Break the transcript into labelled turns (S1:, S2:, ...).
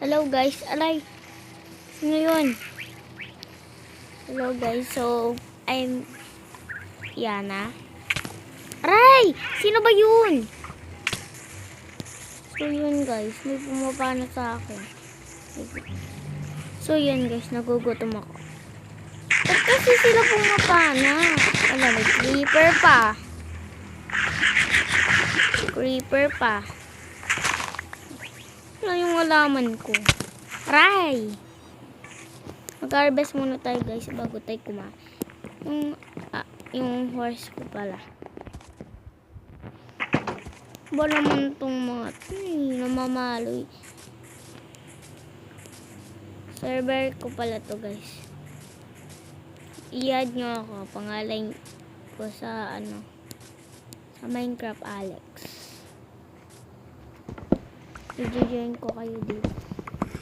S1: Hello guys, alay. Sino yun? Hello guys, so I'm Yana. Aray! Sino ba yun? So yun guys, may pumapana sa akin. So yun guys, nagugutom ako. Ba't kasi sila pumapana? Wala, may creeper pa. Creeper pa. Wala yung alaman ko. Aray! Mag-harvest muna tayo guys bago tayo kumain. Yung horse ko pala. Ba naman itong mga namamaloy. Server ko pala to guys. I-add nyo ako. Pangalan ko sa sa Minecraft Alex. I-join ko kayo dito.